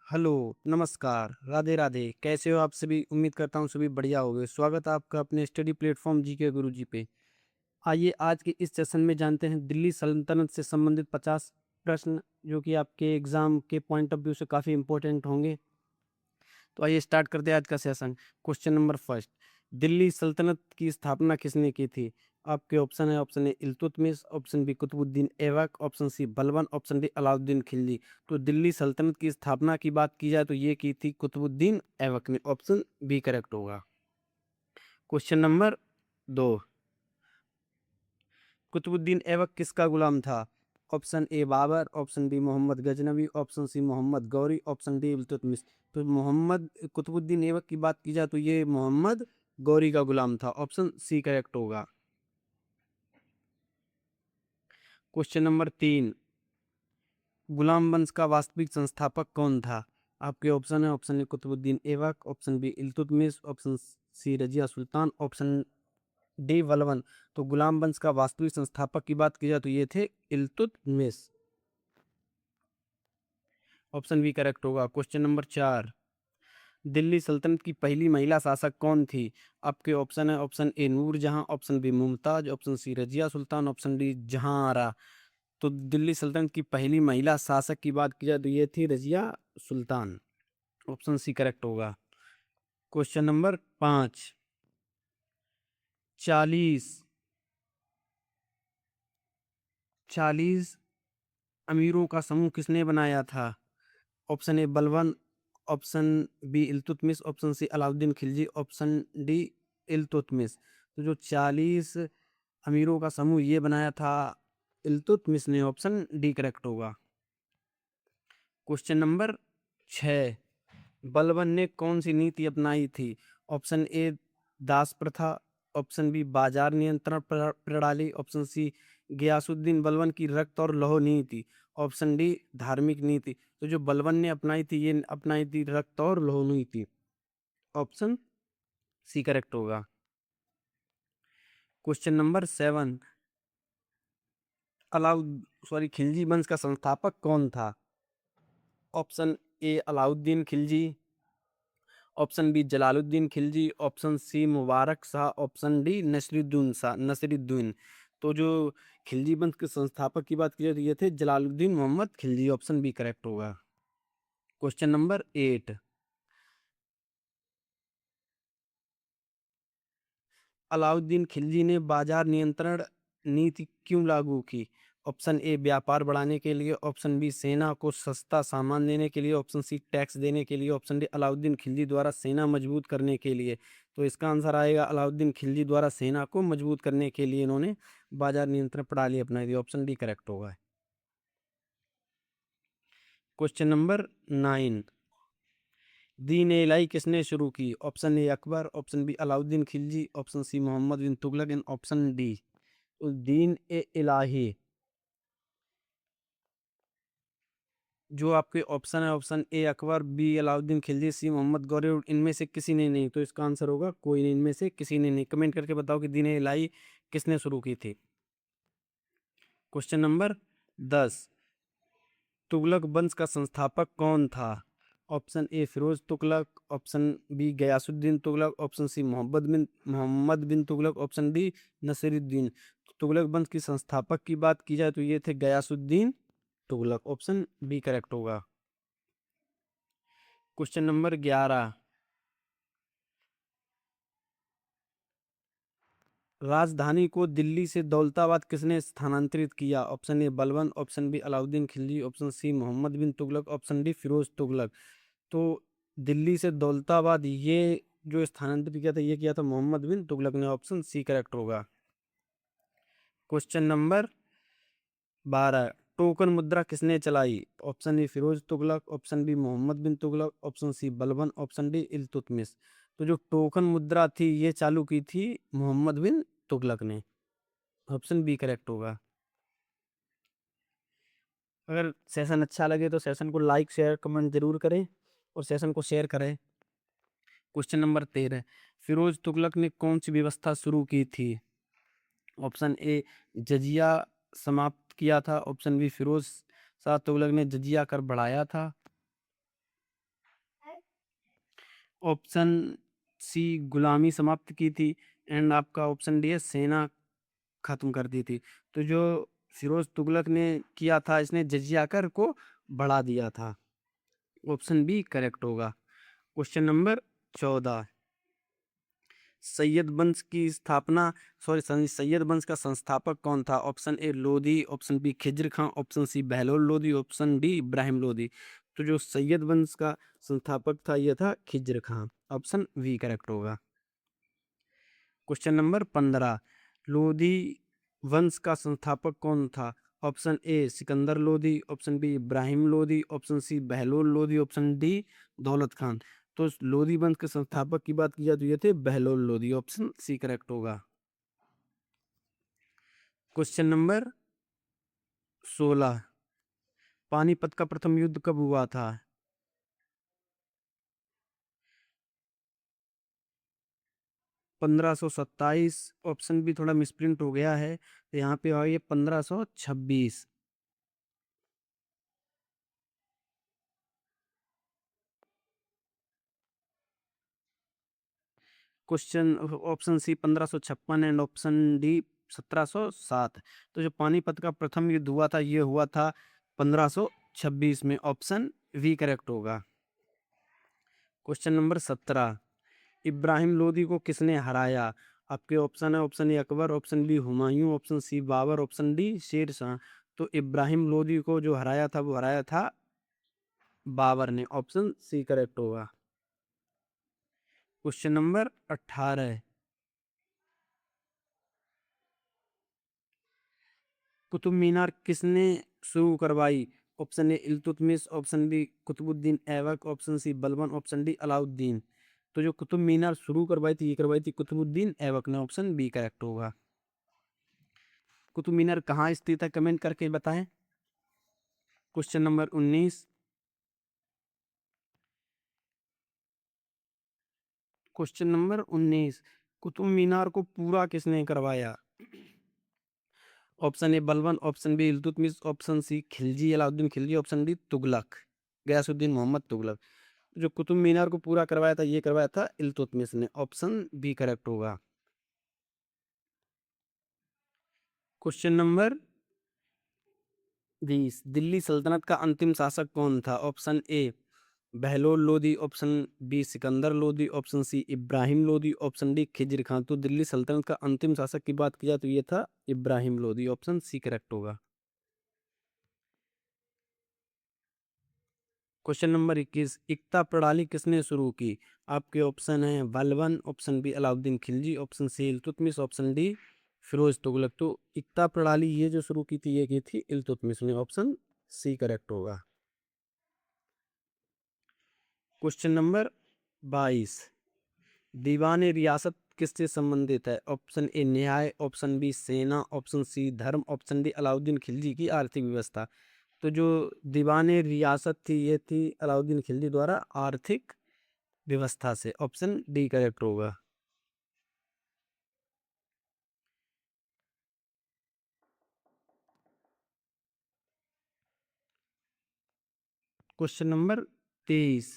Hello, नमस्कार, राधे राधे। कैसे हो आप सभी? उम्मीद करता हूँ सभी बढ़िया होंगे। स्वागत है आपका अपने स्टडी प्लेटफॉर्म जीके गुरुजी पे। आइए आज के इस सेशन में जानते हैं दिल्ली सल्तनत से संबंधित 50 प्रश्न, जो कि आपके एग्जाम के पॉइंट ऑफ व्यू से काफ़ी इंपॉर्टेंट होंगे। तो आइए स्टार्ट करते हैं आज का session. Question number first, Delhi सल्तनत की स्थापना किसने की थी? आपके ऑप्शन है, option A Iltutmish, option B Qutbuddin Aibak, option C Balban, option D Alauddin Khilji. तो दिल्ली सल्तनत की स्थापना की बात की जाए तो ये की थी कुतुबुद्दीन ऐबक ने। ऑप्शन बी करेक्ट होगा। क्वेश्चन नंबर दो, कुतुबुद्दीन ऐबक किसका गुलाम था? Option A Babur, option B Mohammad Ghaznavi, option C Mohammad Ghori, option D Iltutmish. तो मोहम्मद कुतुबुद्दीन ऐबक की बात की जाए तो ये मोहम्मद गौरी का गुलाम था। ऑप्शन सी करेक्ट होगा। क्वेश्चन नंबर तीन, गुलाम वंश का वास्तविक संस्थापक कौन था? आपके ऑप्शन है, option A Qutbuddin Aibak, option B Iltutmish, option C Razia Sultan, option D Balban. तो गुलाम वंश का वास्तविक संस्थापक की बात की जाए तो ये थे इल्तुतमिश। ऑप्शन बी करेक्ट होगा। क्वेश्चन नंबर चार, दिल्ली सल्तनत की पहली महिला शासक कौन थी? आपके ऑप्शन है, option A Nurjahan, option B Mumtaz, option C Razia Sultan, option D Jahan Ara. तो दिल्ली सल्तनत की पहली महिला शासक की बात की जाए तो ये थी Razia Sultan. Option C correct होगा। क्वेश्चन नंबर पाँच, 40 अमीरों का समूह किसने बनाया था? Option A Balban, option B Iltutmish, option C Alauddin Khilji, option D Iltutmish. तो जो 40 अमीरों का समूह ये बनाया था इल्तुतमिश ने। ऑप्शन डी करेक्ट होगा। क्वेश्चन नंबर 6, बलबन ने कौन सी नीति अपनाई थी? ऑप्शन ए दास प्रथा, ऑप्शन बी बाजार नियंत्रण प्रणाली, ऑप्शन सी गयासुद्दीन बलबन की रक्त और लौह नीति, ऑप्शन डी धार्मिक नीति। तो जो बलबन ने अपनाई थी ये अपनाई थी रक्त और लौह नीति। ऑप्शन सी करेक्ट होगा। क्वेश्चन नंबर 7, खिलजी वंश का संस्थापक कौन था? Option A Alauddin Khilji, option B Jalaluddin Khilji, option C Mubarak Shah, option D Nasiruddin. तो जो खिलजी वंश के संस्थापक की बात की जाए तो ये थे Jalaluddin Mohammad Khilji. Option B correct होगा। क्वेश्चन नंबर 8, अलाउद्दीन खिलजी ने बाजार नियंत्रण नीति क्यों लागू की? ऑप्शन ए व्यापार बढ़ाने के लिए, ऑप्शन बी सेना को सस्ता सामान देने के लिए, ऑप्शन सी टैक्स देने के लिए, ऑप्शन डी अलाउद्दीन खिलजी द्वारा सेना मजबूत करने के लिए। तो इसका आंसर आएगा अलाउद्दीन खिलजी द्वारा सेना को मजबूत करने के लिए इन्होंने बाजार नियंत्रण प्रणाली अपनाई थी। ऑप्शन डी करेक्ट होगा। क्वेश्चन नंबर 9, दीन ए इलाही किसने शुरू की? Option A Akbar, option B Alauddin Khilji, option C Mohammad bin Tughlaq and option D. तो दीन ए इलाही, जो आपके ऑप्शन है, option A Akbar, B Alauddin Khilji, C Mohammad Ghori, इनमें से किसी ने नहीं। तो इसका आंसर होगा कोई नहीं, इनमें से किसी ने नहीं। कमेंट करके बताओ कि दीन ए इलाही किसने शुरू की थी। क्वेश्चन नंबर 10, तुगलक वंश का संस्थापक कौन था? Option A Firoz Tughlaq, option B Ghiyasuddin Tughlaq, option C Mohammad bin Tughlaq, option D Nasiruddin. Tughlaq वंश की संस्थापक की बात की जाए तो ये थे Ghiyasuddin Tughlaq. Option B correct होगा। क्वेश्चन नंबर 11, राजधानी को दिल्ली से दौलताबाद किसने स्थानांतरित किया? Option A Balban, option B Alauddin Khilji, option C Mohammad bin Tughlaq, option D Firoz Tughlaq. तो दिल्ली से दौलताबाद ये जो स्थानांतरित किया था ये किया था मोहम्मद बिन तुगलक ने। ऑप्शन सी करेक्ट होगा। क्वेश्चन नंबर 12, टोकन मुद्रा किसने चलाई? Option A Firoz Tughlaq, option B Mohammad bin Tughlaq, option C Balban, option D Iltutmish. तो जो टोकन मुद्रा थी ये चालू की थी मोहम्मद बिन तुगलक ने। ऑप्शन बी करेक्ट होगा। अगर सेशन अच्छा लगे तो सेशन को लाइक शेयर कमेंट जरूर करें और सेशन को शेयर करें। क्वेश्चन नंबर 13, फिरोज तुगलक ने कौन सी व्यवस्था शुरू की थी? ऑप्शन ए जजिया समाप्त किया था, ऑप्शन बी फिरोज शाह तुगलक ने जजिया कर बढ़ाया था, ऑप्शन सी गुलामी समाप्त की थी, एंड आपका ऑप्शन डी है सेना खत्म कर दी थी। तो जो फिरोज तुगलक ने किया था, इसने जजिया कर को बढ़ा दिया था। ऑप्शन बी करेक्ट होगा। क्वेश्चन नंबर 14, सैयद वंश की स्थापना, सैयद वंश का संस्थापक कौन था? Option A Lodhi, option B Khizr Khan, option C Bahlol Lodhi, option D Ibrahim Lodhi. तो जो सैयद वंश का संस्थापक था यह था Khizr Khan. Option B correct होगा। क्वेश्चन नंबर 15, लोधी वंश का संस्थापक कौन था? Option A Sikandar Lodhi, option B Ibrahim Lodhi, option C Bahlol Lodhi, option D दौलत खान। तो लोधी वंश के संस्थापक की बात की जाए तो ये थे Bahlol Lodhi. Option C correct होगा। क्वेश्चन नंबर 16, पानीपत का प्रथम युद्ध कब हुआ था? 1527, ऑप्शन भी थोड़ा मिसप्रिंट हो गया है तो यहाँ पे आइए 1526। Question option C 1556 and option D 1707। तो जो पानीपत का प्रथम युद्ध हुआ था ये हुआ था 1526 में। ऑप्शन वी करेक्ट होगा। क्वेश्चन नंबर 17, इब्राहिम लोदी को किसने हराया? आपके ऑप्शन है, option A Akbar, option B Humayun, option C Babur, option D Sher Shah. तो इब्राहिम लोदी को जो हराया था वो हराया था बाबर ने। ऑप्शन सी करेक्ट होगा। क्वेश्चन नंबर 18, कुतुब मीनार किसने शुरू करवाई? Option A Iltutmish, option B Qutbuddin Aibak, option C Balban, option D Alauddin. तो जो कुतुब मीनार शुरू करवाई थी ये करवाई थी कुतुबुद्दीन ऐबक ने। ऑप्शन बी करेक्ट होगा। कुतुब मीनार कहाँ स्थित है कमेंट करके बताएं। Question number 19, question number 19, Qutub Minar को पूरा किसने करवाया? Option A Balban, option B Iltutmish, option C Khilji Alauddin Khilji, option D Tughlaq Ghiyasuddin Mohammad Tughlaq. जो कुतुब मीनार को पूरा करवाया था ये करवाया था इल्तुतमिश ने। ऑप्शन बी करेक्ट होगा। क्वेश्चन नंबर 20, दिल्ली सल्तनत का अंतिम शासक कौन था? Option A Bahlol Lodi, option B Sikandar Lodi, option C Ibrahim Lodi, option D Khizr Khan. तो दिल्ली सल्तनत का अंतिम शासक की बात की जाए तो ये था Ibrahim Lodi. Option C correct होगा। क्वेश्चन नंबर 21, इक्ता प्रणाली किसने शुरू की? आपके ऑप्शन है Balban, option B Alauddin Khilji, option C Iltutmish, option D Firoz Tughlaq. तो इक्ता प्रणाली ये जो शुरू की थी ये की थी इल्तुतमिश ने। ऑप्शन सी करेक्ट होगा। क्वेश्चन नंबर 22, दीवान रियासत किससे संबंधित है? ऑप्शन ए न्याय, ऑप्शन बी सेना, ऑप्शन सी धर्म, ऑप्शन डी अलाउद्दीन खिलजी की आर्थिक व्यवस्था। तो जो दीवान रियासत थी ये थी अलाउद्दीन खिलजी द्वारा आर्थिक व्यवस्था से। ऑप्शन डी करेक्ट होगा। क्वेश्चन नंबर 23,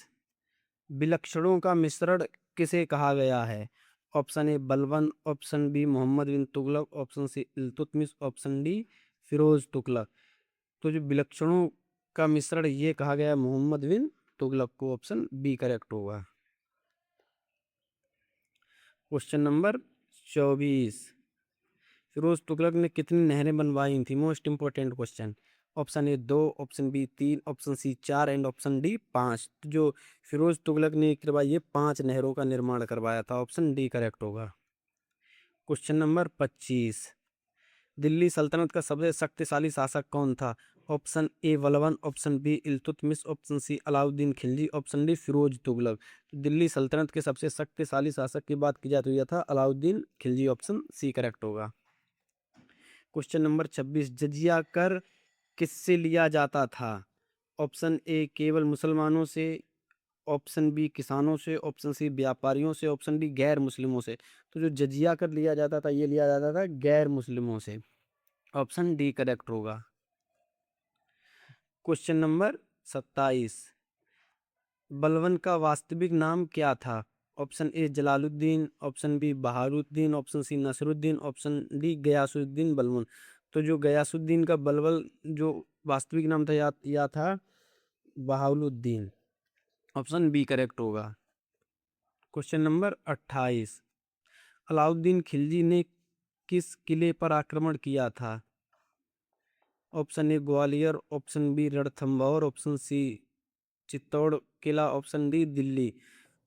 विलक्षणों का मिश्रण किसे कहा गया है? Option A Balban, option B Mohammad bin Tughlaq, option C Iltutmish, option D Firoz Tughlaq. तो जो विलक्षणों का मिश्रण ये कहा गया है मोहम्मद बिन तुगलक को। ऑप्शन बी करेक्ट होगा। क्वेश्चन नंबर 24, फिरोज तुगलक ने कितनी नहरें बनवाई थी? Most important question. Option A 2, option B 3, option C 4 and option D 5। तो जो फिरोज तुगलक ने करवाई ये 5 नहरों का निर्माण करवाया था। ऑप्शन डी करेक्ट होगा। क्वेश्चन नंबर 25, दिल्ली सल्तनत का सबसे शक्तिशाली शासक कौन था? Option A Balban, option B Iltutmish, option C Alauddin Khilji, option D Firoz Tughlaq. Delhi सल्तनत के सबसे शक्तिशाली शासक की बात की जाए तो यह था Alauddin Khilji. Option C correct होगा। क्वेश्चन नंबर 26, जजिया कर किससे लिया जाता था? ऑप्शन ए केवल मुसलमानों से, ऑप्शन बी किसानों से, ऑप्शन सी व्यापारियों से, ऑप्शन डी गैर मुस्लिमों से। तो जो जजिया कर लिया जाता था ये लिया जाता था गैर मुस्लिमों से। ऑप्शन डी करेक्ट होगा। क्वेश्चन नंबर 27, बलबन का वास्तविक नाम क्या था? Option A Jalaluddin, option B Baharuddin, option C Nasiruddin, option D Ghiyasuddin Balban. तो जो गयासुद्दीन का बलबल जो वास्तविक नाम था या था बहाउलुद्दीन। ऑप्शन बी करेक्ट होगा। क्वेश्चन नंबर 28, अलाउद्दीन खिलजी ने किस किले पर आक्रमण किया था? Option A Gwalior, option B Ranthambore, option C Chittor किला, ऑप्शन डी दिल्ली।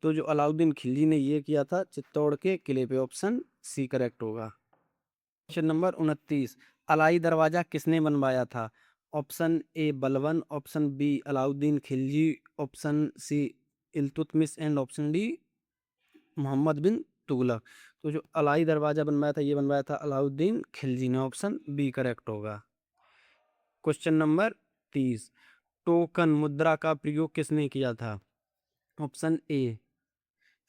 तो जो अलाउद्दीन खिलजी ने ये किया था चित्तौड़ के किले पे, ऑप्शन सी करेक्ट होगा। क्वेश्चन नंबर 29, अलाई दरवाजा किसने बनवाया था? Option A Balban, option B Alauddin Khilji, option C Iltutmish and option D Mohammad bin Tughlaq. तो जो अलाई दरवाजा बनवाया था ये बनवाया था अलाउद्दीन खिलजी ने, ऑप्शन बी करेक्ट होगा। क्वेश्चन नंबर 30, टोकन मुद्रा का प्रयोग किसने किया था? Option A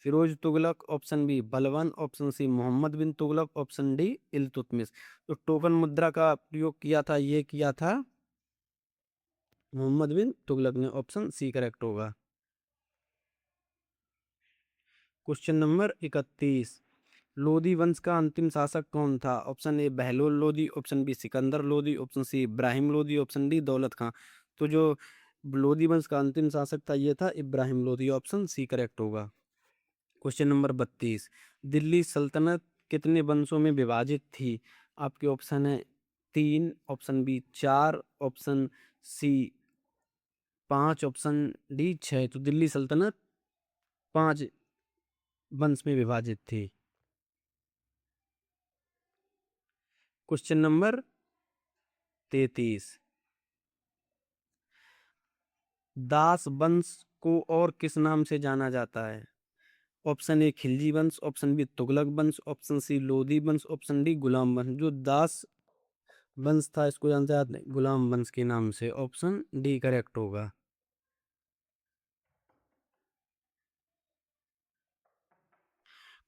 Firoz Tughlaq, option B Balban, option C Mohammad bin Tughlaq, option D Iltutmish. तो टोकन मुद्रा का प्रयोग किया था मोहम्मद बिन तुगलक ने, ऑप्शन सी करेक्ट होगा। क्वेश्चन नंबर 31, लोदी वंश का अंतिम शासक कौन था? Option A Bahlol Lodi, option B Sikandar Lodi, option C Ibrahim Lodi, option D Daulat Khan. तो जो लोदी वंश का अंतिम शासक था ये था Ibrahim Lodi, option C correct होगा। क्वेश्चन नंबर 32, दिल्ली सल्तनत कितने वंशों में विभाजित थी? आपके ऑप्शन है 3, option B 4, option C 5, option D 6। तो दिल्ली सल्तनत 5 वंश में विभाजित थी। क्वेश्चन नंबर 33, दास वंश को और किस नाम से जाना जाता है? ऑप्शन ए खिलजी वंश, ऑप्शन बी तुगलक वंश, ऑप्शन सी लोधी वंश, ऑप्शन डी गुलाम वंश। जो दास वंश था इसको जानते हैं गुलाम वंश के नाम से, ऑप्शन डी करेक्ट होगा।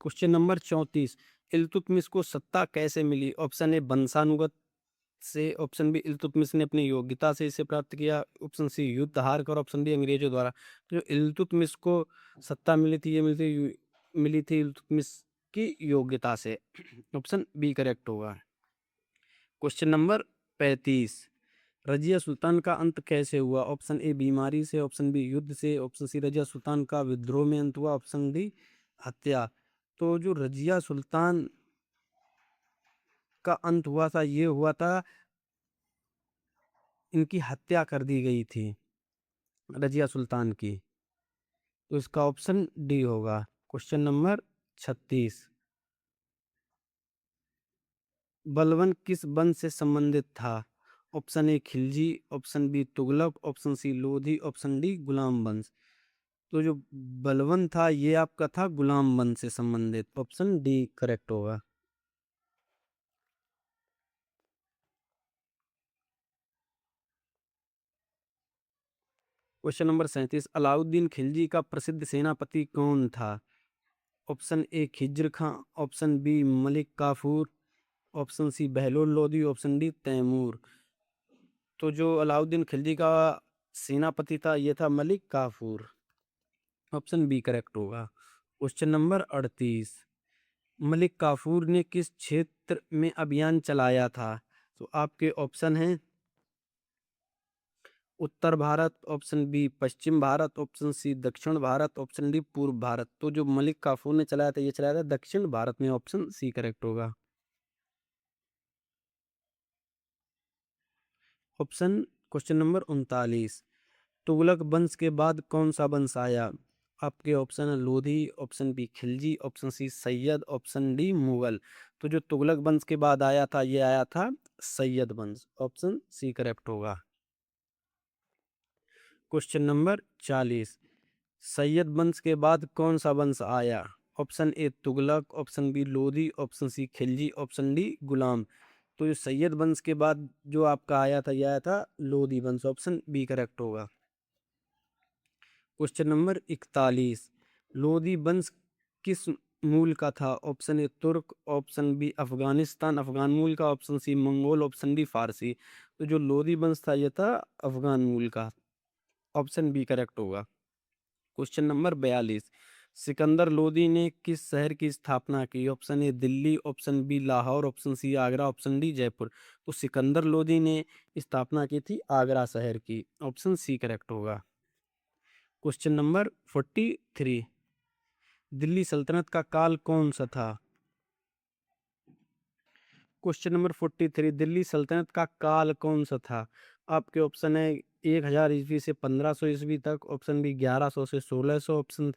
क्वेश्चन नंबर 34, इल्तुतमिश को सत्ता कैसे मिली? ऑप्शन ए वंशानुगत से, ऑप्शन बी इल्तुतमिश ने अपनी योग्यता से इसे प्राप्त किया, ऑप्शन सी युद्ध हार कर, ऑप्शन डी अंग्रेजों द्वारा। तो जो इल्तुतमिश को सत्ता मिली थी ये मिली थी इल्तुतमिश की योग्यता से, ऑप्शन बी करेक्ट होगा। क्वेश्चन नंबर 35, रजिया सुल्तान का अंत कैसे हुआ? ऑप्शन ए बीमारी से, ऑप्शन बी युद्ध से, ऑप्शन सी रजिया सुल्तान का विद्रोह में अंत हुआ, ऑप्शन डी हत्या। तो जो रजिया सुल्तान का अंत हुआ था ये हुआ था, इनकी हत्या कर दी गई थी रजिया सुल्तान की। तो इसका ऑप्शन डी होगा। क्वेश्चन नंबर 36, बलबन किस वंश से संबंधित था? Option A Khilji, option B Tughlaq, option C Lodi, option D Ghulam वंश। तो जो बलबन था ये आपका था गुलाम वंश से संबंधित, ऑप्शन डी करेक्ट होगा। क्वेश्चन नंबर 37, अलाउद्दीन खिलजी का प्रसिद्ध सेनापति कौन था? Option A Khizr Khan, option B Malik Kafur, option C Bahlol Lodi, option D Timur. तो जो अलाउद्दीन खिलजी का सेनापति था ये था Malik Kafur, option B correct होगा। क्वेश्चन नंबर 38, मलिक काफूर ने किस क्षेत्र में अभियान चलाया था? तो आपके ऑप्शन हैं उत्तर भारत, ऑप्शन बी पश्चिम भारत, ऑप्शन सी दक्षिण भारत, ऑप्शन डी पूर्व भारत। तो जो मलिक काफूर ने चलाया था ये चलाया था दक्षिण भारत में, ऑप्शन सी करेक्ट होगा। ऑप्शन क्वेश्चन नंबर 39, तुगलक वंश के बाद कौन सा वंश आया? आपके ऑप्शन है Lodhi, option B Khilji, option C Sayyid, option D Mughal. तो जो तुगलक वंश के बाद आया था ये आया था सैयद वंश, ऑप्शन सी करेक्ट होगा। क्वेश्चन नंबर 40, सैयद वंश के बाद कौन सा वंश आया? Option A Tughlaq, option B Lodi, option C Khilji, option D Ghulam. तो जो सैयद वंश के बाद जो आपका आया था यह आया था लोधी वंश, ऑप्शन बी करेक्ट होगा। क्वेश्चन नंबर 41, लोधी वंश किस मूल का था? ऑप्शन ए तुर्क, ऑप्शन बी अफगानिस्तान अफगान मूल का, option C Mongol, option D फारसी। तो जो लोधी वंश था यह था अफगान मूल का, ऑप्शन बी करेक्ट होगा। क्वेश्चन नंबर 42, सिकंदर लोदी ने किस शहर की स्थापना की? Option A Delhi, option B Lahore, option C Agra, option D Jaipur. तो सिकंदर लोदी ने स्थापना की थी आगरा शहर की, ऑप्शन सी करेक्ट होगा। क्वेश्चन नंबर 43, दिल्ली सल्तनत का काल कौन सा था? क्वेश्चन नंबर 43, दिल्ली सल्तनत का काल कौन सा था? आपके ऑप्शन है 1000 ईस्वी से 1500 ईस्वी तक, ऑप्शन बी 1100 से 1600, ऑप्शन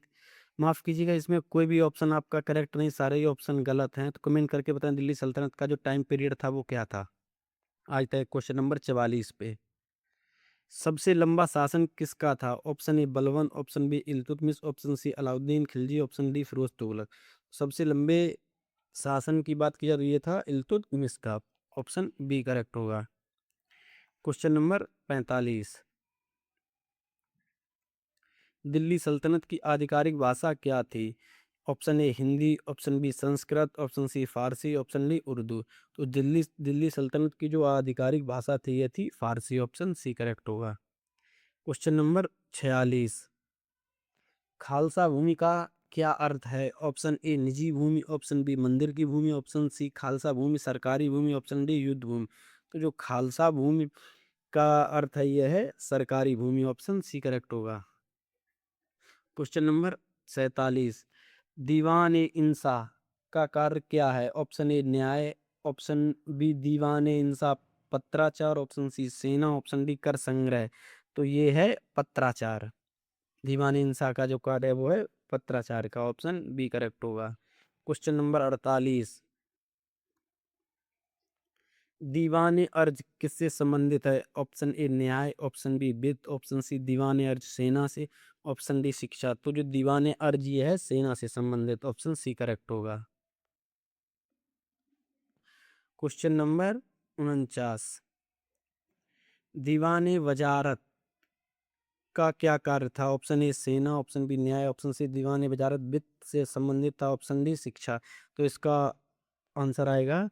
माफ कीजिएगा इसमें कोई भी ऑप्शन आपका करेक्ट नहीं, सारे ही ऑप्शन गलत हैं। तो कमेंट करके बताएं दिल्ली सल्तनत का जो टाइम पीरियड था वो क्या था। आज तक क्वेश्चन नंबर 44 पे, सबसे लंबा शासन किसका था? Option A Balban, option B Iltutmish, option C Alauddin Khilji, option D Firoz Tughlaq. सबसे लंबे शासन की बात की जाए तो ये था इल्तुतमिश का, ऑप्शन बी करेक्ट होगा। क्वेश्चन नंबर 45, दिल्ली सल्तनत की आधिकारिक भाषा क्या थी? Option A Hindi, option B Sanskrit, option C Farsi, option D Urdu. तो दिल्ली दिल्ली सल्तनत की जो आधिकारिक भाषा थी ये थी फारसी, ऑप्शन सी करेक्ट होगा। क्वेश्चन नंबर 46, खालसा भूमि का क्या अर्थ है? ऑप्शन ए निजी भूमि, ऑप्शन बी मंदिर की भूमि, ऑप्शन सी खालसा भूमि सरकारी भूमि, ऑप्शन डी युद्ध भूमि। तो जो खालसा भूमि का अर्थ है यह है सरकारी भूमि, ऑप्शन सी करेक्ट होगा। क्वेश्चन नंबर 47, दीवान ए इंसाफ का कार्य क्या है? ऑप्शन ए न्याय, ऑप्शन बी दीवान ए इंसाफ पत्राचार, ऑप्शन सी सेना, ऑप्शन डी कर संग्रह। तो ये है पत्राचार, दीवान ए इंसाफ का जो कार्य है वो है पत्राचार का, ऑप्शन बी करेक्ट होगा। क्वेश्चन नंबर 48, दीवान अर्ज किससे संबंधित है? ऑप्शन ए न्याय, ऑप्शन बी वित्त, ऑप्शन सी दीवान अर्ज सेना से, ऑप्शन डी शिक्षा। तो जो दीवान अर्ज ये है सेना से संबंधित, ऑप्शन सी करेक्ट होगा। क्वेश्चन नंबर 49, दीवान वजारत का क्या कार्य था? ऑप्शन ए सेना, ऑप्शन बी न्याय, ऑप्शन सी दीवान वजारत वित्त से संबंधित था, ऑप्शन डी शिक्षा। तो इसका आंसर आएगा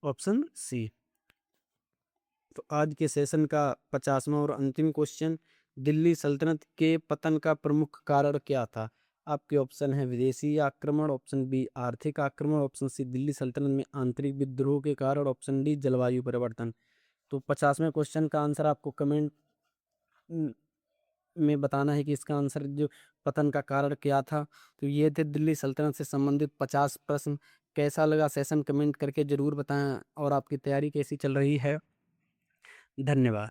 ऑप्शन सी। तो आज के सेशन का 50वां और अंतिम क्वेश्चन, दिल्ली सल्तनत के पतन का प्रमुख कारण क्या था? आपके ऑप्शन है विदेशी आक्रमण, ऑप्शन बी आर्थिक आक्रमण, ऑप्शन सी दिल्ली सल्तनत में आंतरिक विद्रोह के कारण, ऑप्शन डी जलवायु परिवर्तन। तो 50वें क्वेश्चन का आंसर आपको कमेंट में बताना है कि इसका आंसर जो पतन का कारण क्या था। तो ये थे दिल्ली सल्तनत से संबंधित 50 प्रश्न। कैसा लगा सेशन कमेंट करके जरूर बताएं, और आपकी तैयारी कैसी चल रही है। धन्यवाद।